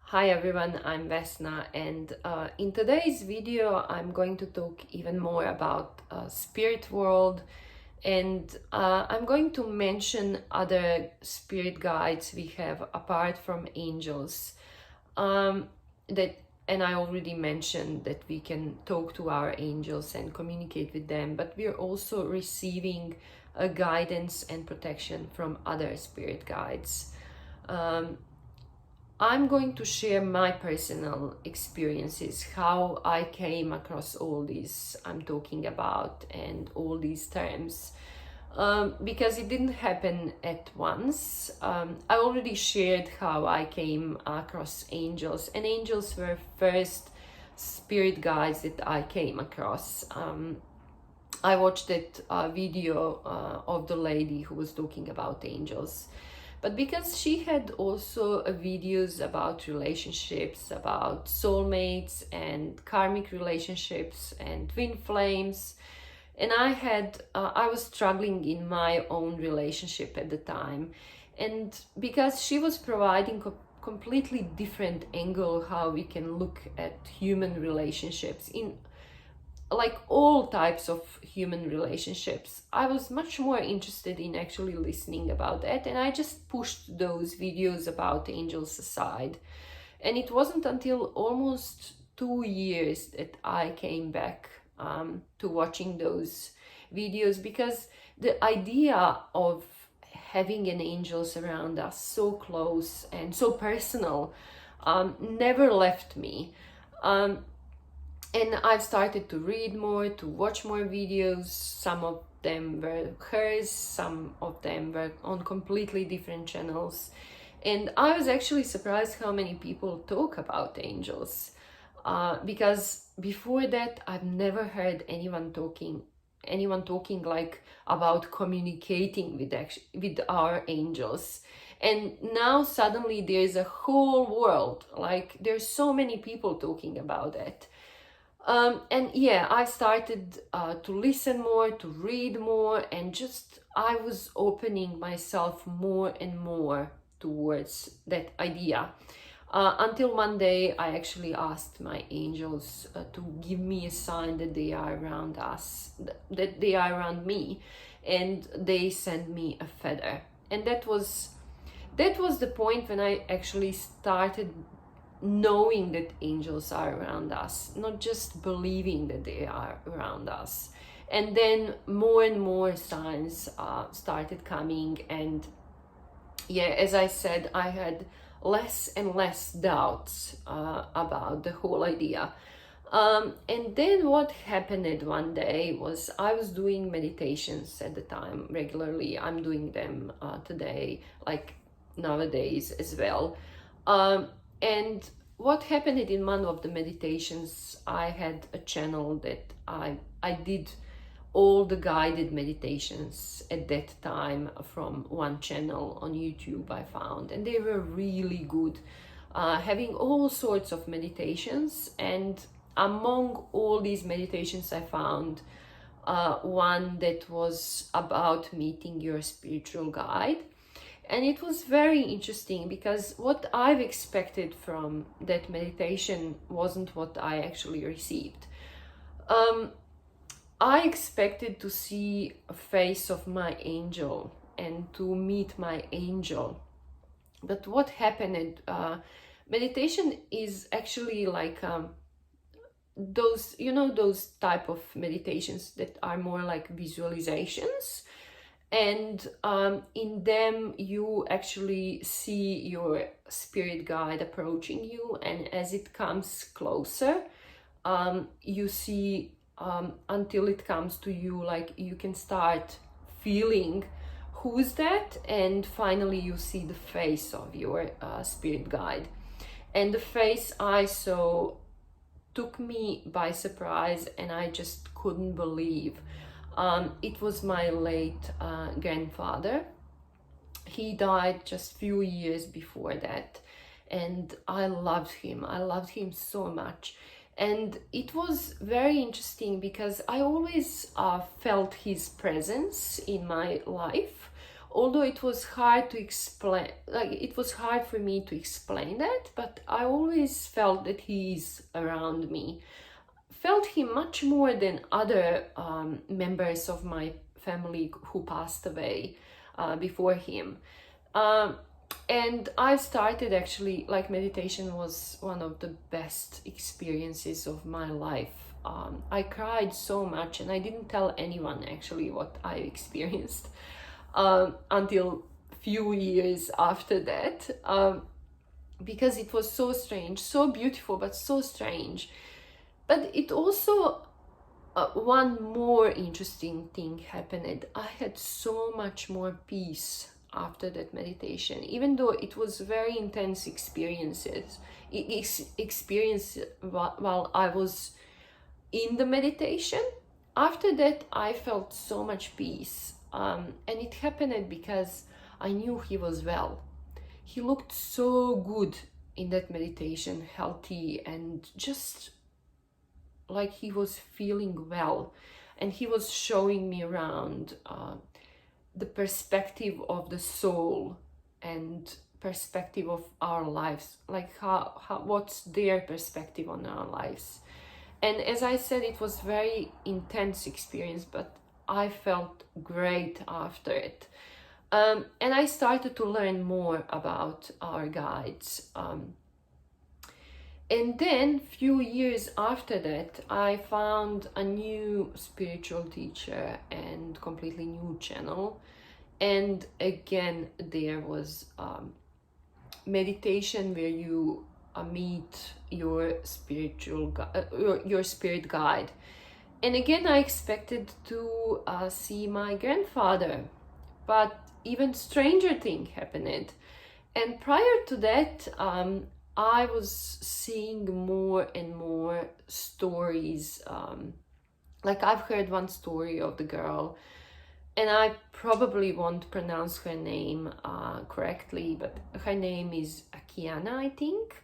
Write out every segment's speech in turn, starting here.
Hi everyone, I'm Vesna, and in today's video I'm going to talk even more about spirit world, and I'm going to mention other spirit guides we have apart from angels. Um, that and I already mentioned that we can talk to our angels and communicate with them, but we're also receiving guidance and protection from other spirit guides. Um, I'm going to share my personal experiences, how I came across all these I'm talking about and all these terms. Because it didn't happen at once. I already shared how I came across angels, and angels were first spirit guides that I came across. I watched that video of the lady who was talking about angels. But because she had also videos about relationships, about soulmates and karmic relationships and twin flames, and I was struggling in my own relationship at the time, and because she was providing a completely different angle how we can look at human relationships in like all types of human relationships. I was much more interested in actually listening about that, and I just pushed those videos about angels aside. And it wasn't until almost 2 years that I came back to watching those videos, because the idea of having an angels around us so close and so personal never left me. Um, and I've started to read more, to watch more videos. Some of them were hers, some of them were on completely different channels. And I was actually surprised how many people talk about angels. Because before that, I've never heard anyone talking like about communicating with our angels. And now suddenly there's a whole world, like there's so many people talking about it. And yeah, I started to listen more, to read more, and just I was opening myself more and more towards that idea. Until one day, I actually asked my angels to give me a sign that they are around us, that they are around me, and they sent me a feather. And that was the point when I actually started knowing that angels are around us, not just believing that they are around us. And then more and more signs started coming, and yeah, as I said, I had less and less doubts about the whole idea. And then what happened one day was I was doing meditations at the time regularly. I'm doing them today, like nowadays as well. And what happened in one of the meditations, I had a channel that I did all the guided meditations at that time from one channel on YouTube I found, and they were really good, having all sorts of meditations. And among all these meditations, I found one that was about meeting your spiritual guide. And it was very interesting because what I've expected from that meditation wasn't what I actually received. Um, I expected to see a face of my angel and to meet my angel. But what happened, meditation is actually like those type of meditations that are more like visualizations, and in them you actually see your spirit guide approaching you, and as it comes closer, you see, until it comes to you, like you can start feeling who's that, and finally you see the face of your spirit guide. And the face I saw took me by surprise, and I just couldn't believe. It was my late grandfather. He died just few years before that, and I loved him. I loved him so much. And it was very interesting because I always felt his presence in my life, although it was hard to explain, like it was hard for me to explain that, but I always felt that he's around me. Felt him much more than other members of my family who passed away before him. And I started actually, like, meditation was one of the best experiences of my life. I cried so much, and I didn't tell anyone actually what I experienced until few years after that, because it was so strange, so beautiful, but so strange. But it also, one more interesting thing happened. I had so much more peace after that meditation, even though it was very intense experience while I was in the meditation. After that, I felt so much peace, and it happened because I knew he was well. He looked so good in that meditation, healthy, and just like he was feeling well. And he was showing me around the perspective of the soul and perspective of our lives, like how what's their perspective on our lives. And as I said, it was very intense experience, but I felt great after it. And I started to learn more about our guides. And then few years after that, I found a new spiritual teacher and completely new channel. And again, there was meditation where you meet your your spirit guide. And again, I expected to see my grandfather, but even stranger thing happened. And prior to that, I was seeing more and more stories. Like, I've heard one story of the girl, and I probably won't pronounce her name correctly, but her name is Akiana, I think.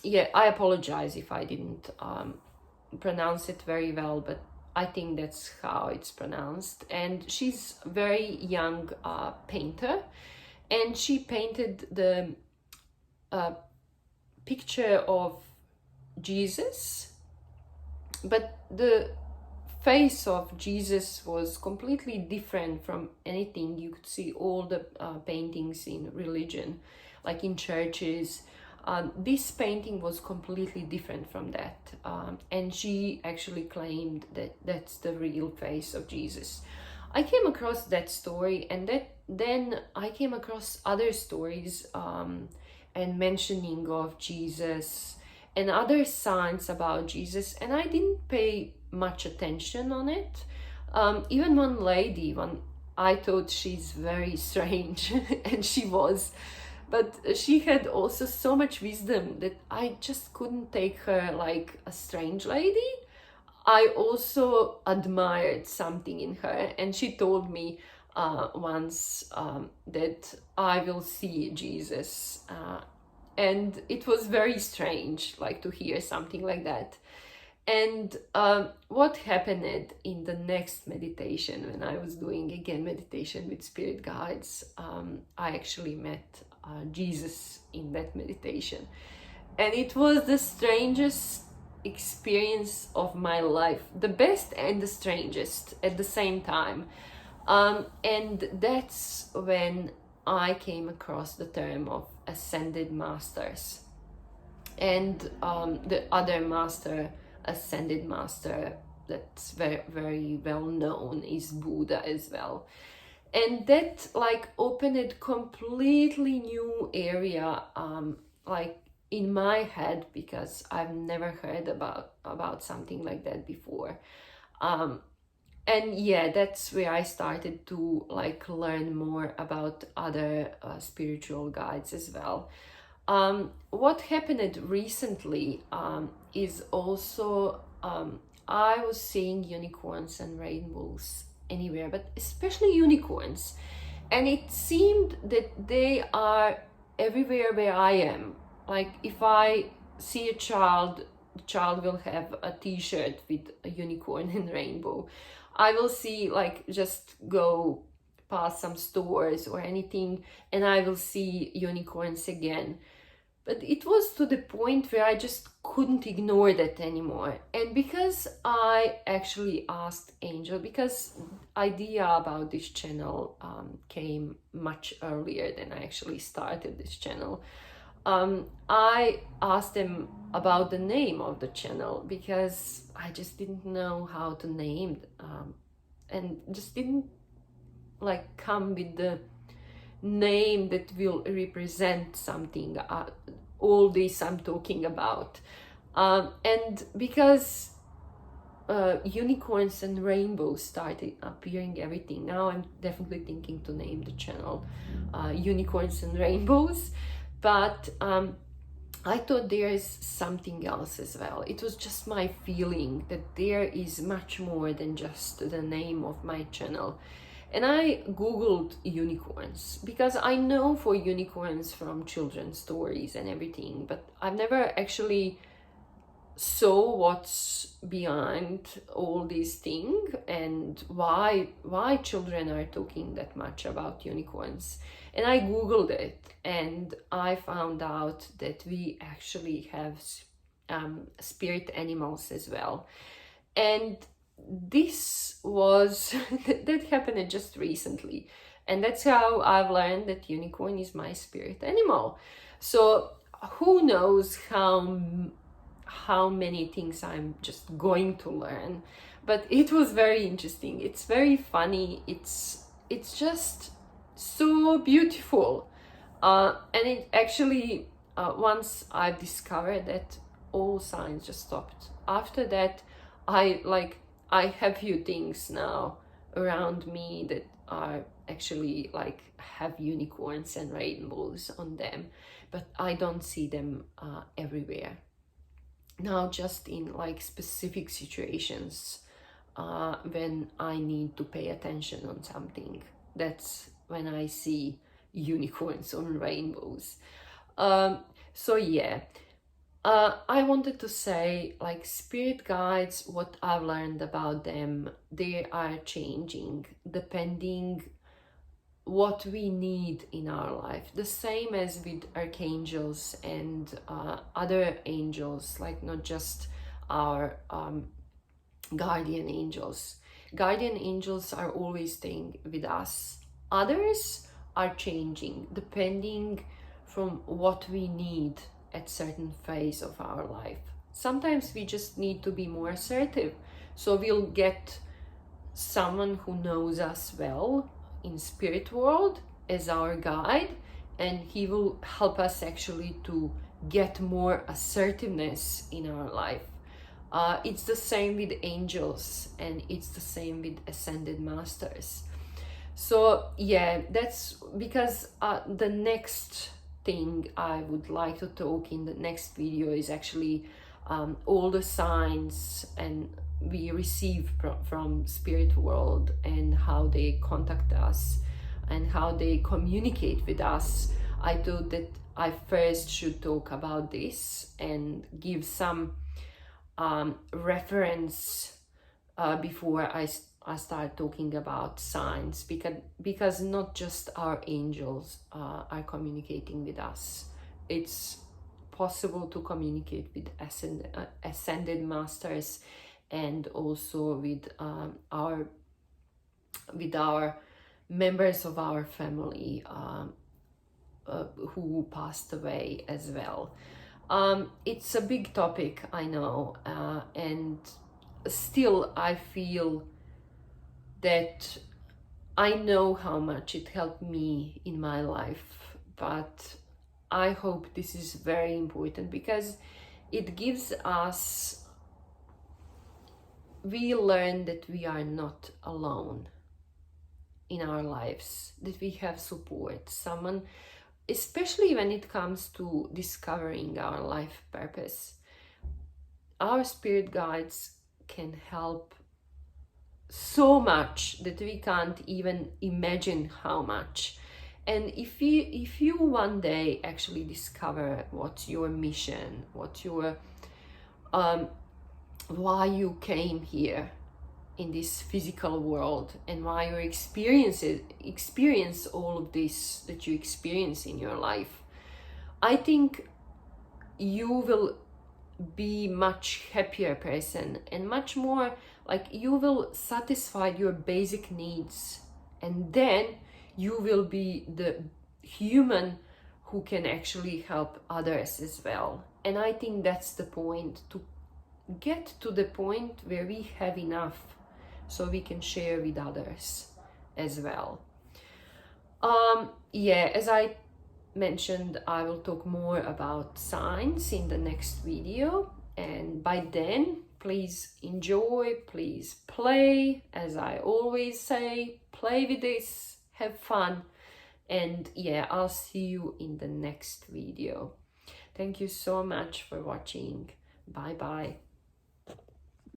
Yeah, I apologize if I didn't pronounce it very well, but I think that's how it's pronounced. And she's a very young painter, and she painted the picture of Jesus, but the face of Jesus was completely different from anything you could see all the paintings in religion, like in churches. This painting was completely different from that, and she actually claimed that that's the real face of Jesus. I came across that story, and then I came across other stories and mentioning of Jesus and other signs about Jesus, and I didn't pay much attention on it. Even one lady, I thought she's very strange, and she was, but she had also so much wisdom that I just couldn't take her like a strange lady. I also admired something in her, and she told me once that I will see Jesus, and it was very strange, like, to hear something like that. And what happened in the next meditation, when I was doing again meditation with spirit guides, I actually met Jesus in that meditation, and it was the strangest experience of my life, the best and the strangest at the same time. And that's when I came across the term of ascended masters, and the other master, ascended master, that's very, very well known, is Buddha as well. And that, like, opened a completely new area, like, in my head, because I've never heard about something like that before. And yeah, that's where I started to, like, learn more about other spiritual guides as well. What happened recently is also I was seeing unicorns and rainbows anywhere, but especially unicorns, and it seemed that they are everywhere where I am. Like, if I see a child, the child will have a t-shirt with a unicorn and rainbow. I will see, like, just go pass some stores or anything and I will see unicorns again. But it was to the point where I just couldn't ignore that anymore. And because I actually asked Angel, because idea about this channel came much earlier than I actually started this channel. I asked them about the name of the channel because I just didn't know how to name and just didn't like come with the name that will represent something, all this I'm talking about. And because unicorns and rainbows started appearing everything, now I'm definitely thinking to name the channel Unicorns and Rainbows. But I thought there is something else as well. It was just my feeling that there is much more than just the name of my channel. And I googled unicorns because I know for unicorns from children's stories and everything, but I've never actually saw what's behind all these things and why children are talking that much about unicorns. And I googled it and I found out that we actually have spirit animals as well. And this was that happened just recently, and that's how I've learned that unicorn is my spirit animal. So who knows how many things I'm just going to learn, but it was very interesting. It's very funny. It's just so beautiful, and it actually once I've discovered that, all signs just stopped. After that, I have few things now around me that are actually like have unicorns and rainbows on them, but I don't see them everywhere. Now just in like specific situations when I need to pay attention on something, that's when I see unicorns or rainbows. So yeah. I wanted to say, like, spirit guides, what I've learned about them, they are changing depending what we need in our life. The same as with archangels and other angels, like not just our guardian angels. Guardian angels are always staying with us. Others are changing depending from what we need at certain phase of our life. Sometimes we just need to be more assertive, so we'll get someone who knows us well in spirit world as our guide, and he will help us actually to get more assertiveness in our life. It's the same with angels, and it's the same with ascended masters. So yeah, that's because the next thing I would like to talk in the next video is actually all the signs and we receive from spirit world and how they contact us and how they communicate with us. I thought that I first should talk about this and give some reference before I start talking about signs, because not just our angels are communicating with us. It's possible to communicate with ascended masters and also with our members of our family who passed away as well. It's a big topic, I know, and still I feel that I know how much it helped me in my life, but I hope this is very important because it gives us, we learn that we are not alone in our lives, that we have support, someone, especially when it comes to discovering our life purpose. Our spirit guides can help so much that we can't even imagine how much. And if you one day actually discover what's your mission, what your why you came here, in this physical world, and why you experience all of this that you experience in your life, I think you will be much happier person, and much more like you will satisfy your basic needs, and then you will be the human who can actually help others as well. And I think that's the point, to get to the point where we have enough so we can share with others as well. Yeah, as I mentioned, I will talk more about signs in the next video, and by then please enjoy, please play, as I always say, play with this, have fun, and yeah, I'll see you in the next video. Thank you so much for watching. Bye bye.